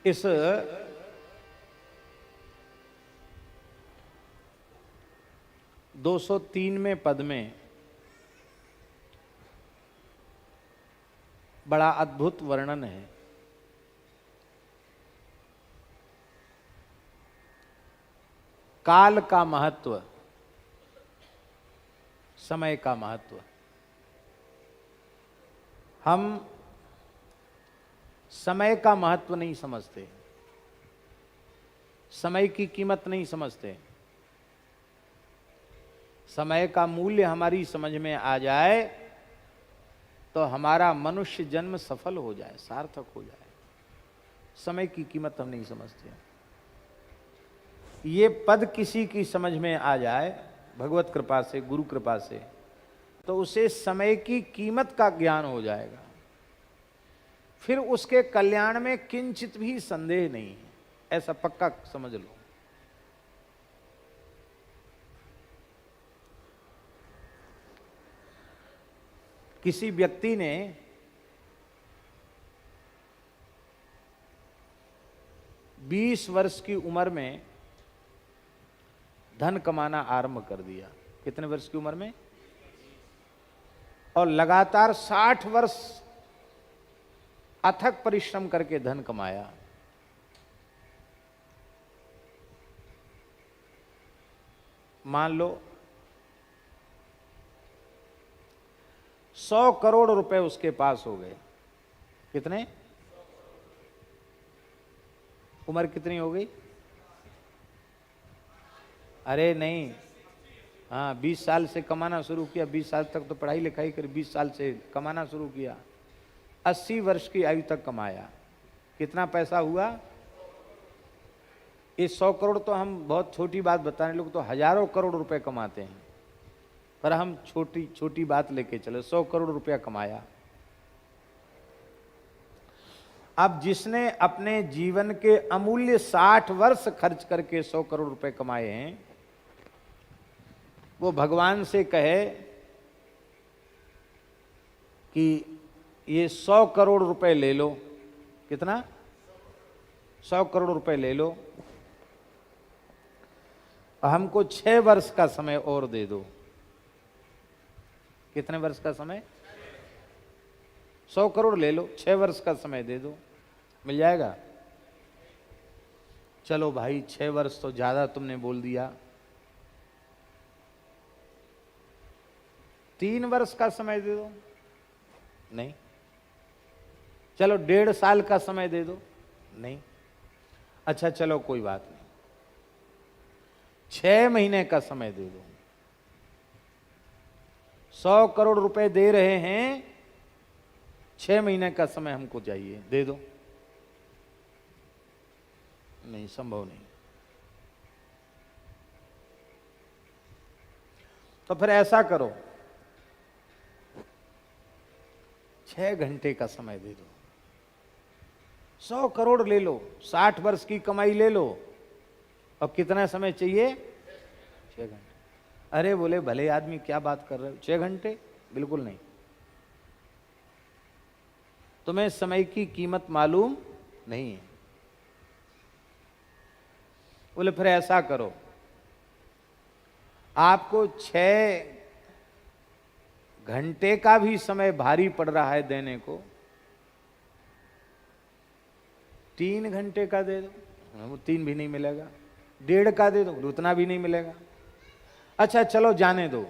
इस 203वें पद में बड़ा अद्भुत वर्णन है। काल का महत्व, समय का महत्व। हम समय का महत्व नहीं समझते, समय की कीमत नहीं समझते। समय का मूल्य हमारी समझ में आ जाए तो हमारा मनुष्य जन्म सफल हो जाए, सार्थक हो जाए। समय की कीमत हम नहीं समझते। ये पद किसी की समझ में आ जाए भगवत कृपा से, गुरु कृपा से, तो उसे समय की कीमत का ज्ञान हो जाएगा। फिर उसके कल्याण में किंचित भी संदेह नहीं है, ऐसा पक्का समझ लो। किसी व्यक्ति ने बीस वर्ष की उम्र में धन कमाना आरंभ कर दिया। कितने वर्ष की उम्र में? और लगातार 60 वर्ष अथक परिश्रम करके धन कमाया। मान लो 100 करोड़ रुपए उसके पास हो गए। कितने? उम्र कितनी हो गई? अरे नहीं, हाँ 20 साल से कमाना शुरू किया, 20 साल तक तो पढ़ाई लिखाई कर, 20 साल से कमाना शुरू किया, 80 वर्ष की आयु तक कमाया। कितना पैसा हुआ? इस 100 करोड़ तो हम बहुत छोटी बात बताने, लोग तो हजारों करोड़ रुपए कमाते हैं, पर हम छोटी छोटी बात लेके चले। 100 करोड़ रुपया कमाया। अब जिसने अपने जीवन के अमूल्य 60 वर्ष खर्च करके 100 करोड़ रुपए कमाए हैं, वो भगवान से कहे कि ये 100 करोड़ रुपए ले लो। कितना? 100 करोड़ रुपए ले लो, हमको 6 वर्ष का समय और दे दो। कितने वर्ष का समय? 100 करोड़ ले लो, 6 वर्ष का समय दे दो, मिल जाएगा? चलो भाई 6 वर्ष तो ज्यादा तुमने बोल दिया, 3 वर्ष का समय दे दो। नहीं। चलो 1.5 साल का समय दे दो। नहीं। अच्छा चलो कोई बात नहीं, 6 महीने का समय दे दो। 100 करोड़ रुपए दे रहे हैं, 6 महीने का समय हमको चाहिए, दे दो। नहीं, संभव नहीं। तो फिर ऐसा करो, 6 घंटे का समय दे दो। 100 करोड़ ले लो, 60 वर्ष की कमाई ले लो, और कितना समय चाहिए? 6 घंटे। अरे बोले भले आदमी क्या बात कर रहे हो, 6 घंटे? बिल्कुल नहीं। तुम्हें समय की कीमत मालूम नहीं है। बोले फिर ऐसा करो, आपको 6 घंटे का भी समय भारी पड़ रहा है देने को, 3 घंटे का दे दो। वो 3 भी नहीं मिलेगा। 1.5 का दे दो, उतना भी नहीं मिलेगा। अच्छा चलो जाने दो,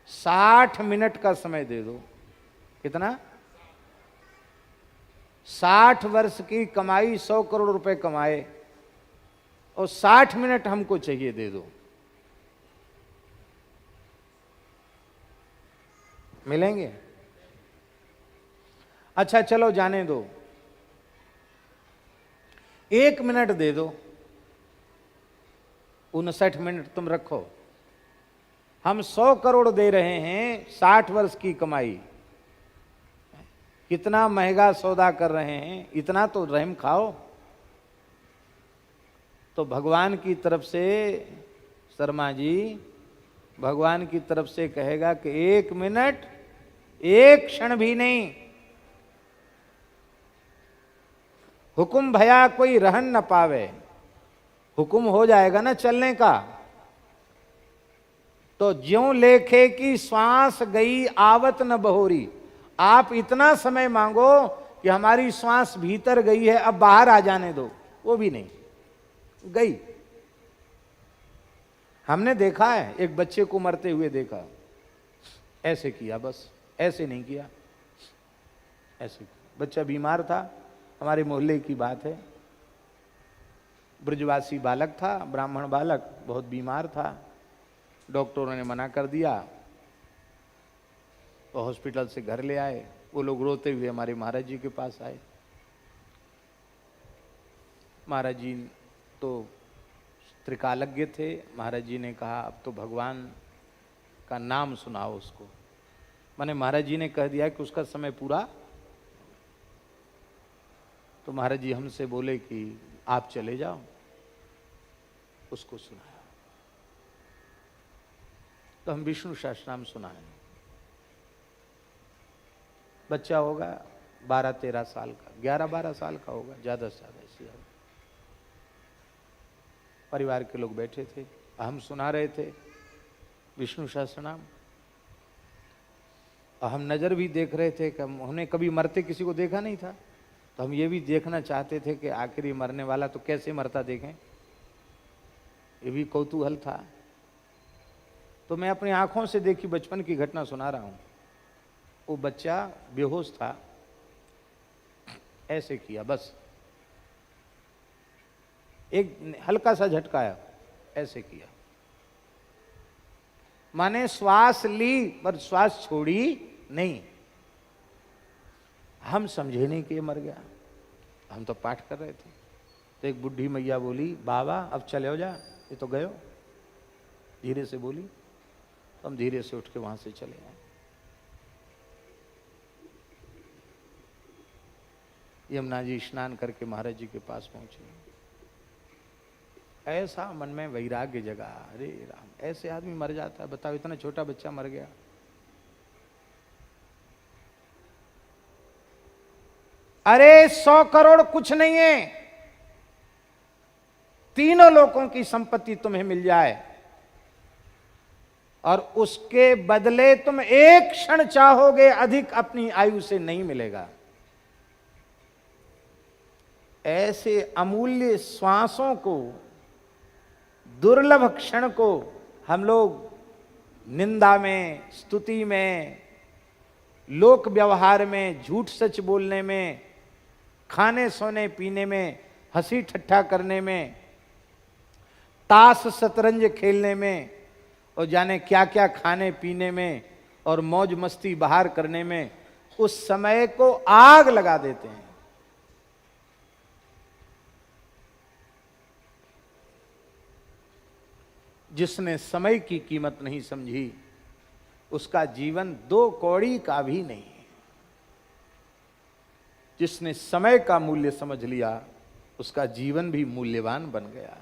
60 मिनट का समय दे दो। कितना? 60 वर्ष की कमाई, 100 करोड़ रुपए कमाए, और 60 मिनट हमको चाहिए, दे दो। मिलेंगे? अच्छा चलो जाने दो, 1 मिनट दे दो। 59 मिनट तुम रखो। हम 100 करोड़ दे रहे हैं, 60 वर्ष की कमाई। कितना महंगा सौदा कर रहे हैं, इतना तो रहम खाओ। तो भगवान की तरफ से, शर्मा जी, भगवान की तरफ से कहेगा कि 1 मिनट, 1 क्षण भी नहीं, हुक्म भया कोई रहन न पावे, हुक्म हो जाएगा ना चलने का, तो ज्यों लेखे की श्वास गई आवत न बहोरी। आप इतना समय मांगो कि हमारी श्वास भीतर गई है, अब बाहर आ जाने दो, वो भी नहीं, गई। हमने देखा है, एक बच्चे को मरते हुए देखा, ऐसे किया, बस ऐसे नहीं किया, ऐसे किया। बच्चा बीमार था, हमारे मोहल्ले की बात है, ब्रजवासी बालक था, ब्राह्मण बालक, बहुत बीमार था। डॉक्टरों ने मना कर दिया, तो हॉस्पिटल से घर ले आए। वो लोग रोते हुए हमारे महाराज जी के पास आए। महाराज जी तो त्रिकालज्ञ थे। महाराज जी ने कहा अब तो भगवान का नाम सुनाओ उसको। माने महाराज जी ने कह दिया कि उसका समय पूरा। तो महाराज जी हमसे बोले कि आप चले जाओ, उसको सुनाया। तो हम विष्णु सहस्त्रनाम सुनाए। बच्चा होगा 12-13 साल का, 11-12 साल का होगा, ज्यादा से ज्यादा ऐसे। परिवार के लोग बैठे थे, हम सुना रहे थे विष्णु सहस्त्रनाम। और हम नजर भी देख रहे थे कि हमने कभी मरते किसी को देखा नहीं था, तो हम ये भी देखना चाहते थे कि आखिर ये मरने वाला तो कैसे मरता देखें, ये भी कौतूहल था। तो मैं अपनी आंखों से देखी बचपन की घटना सुना रहा हूं। वो बच्चा बेहोश था, ऐसे किया, बस एक हल्का सा झटका आया, ऐसे किया। माने श्वास ली पर श्वास छोड़ी नहीं। हम समझे नहीं कि ये मर गया, हम तो पाठ कर रहे थे। तो एक बुढ़ी मैया बोली, बाबा अब चले हो जा, ये तो गयो। धीरे से बोली, तो हम धीरे से उठ के वहां से चले आए। यमुना जी स्नान करके महाराज जी के पास पहुंचे। ऐसा मन में वैराग्य जगा, अरे राम, ऐसे आदमी मर जाता है, बताओ, इतना छोटा बच्चा मर गया। अरे 100 करोड़ कुछ नहीं है, तीनों लोगों की संपत्ति तुम्हें मिल जाए और उसके बदले तुम एक क्षण चाहोगे अधिक अपनी आयु से नहीं मिलेगा। ऐसे अमूल्य श्वासों को, दुर्लभ क्षण को हम लोग निंदा में, स्तुति में, लोक व्यवहार में, झूठ सच बोलने में, खाने सोने पीने में, हंसी ठट्ठा करने में, ताश शतरंज खेलने में और जाने क्या क्या खाने पीने में और मौज मस्ती बाहर करने में उस समय को आग लगा देते हैं। जिसने समय की कीमत नहीं समझी, उसका जीवन 2 कौड़ी का भी नहीं है। जिसने समय का मूल्य समझ लिया, उसका जीवन भी मूल्यवान बन गया।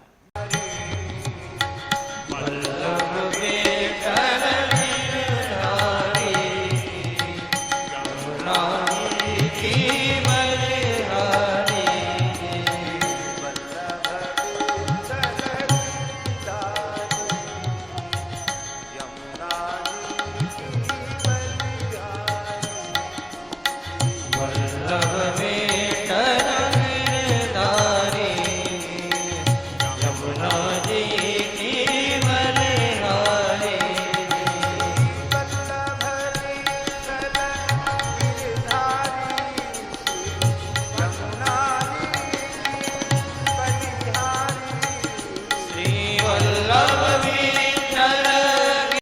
Well,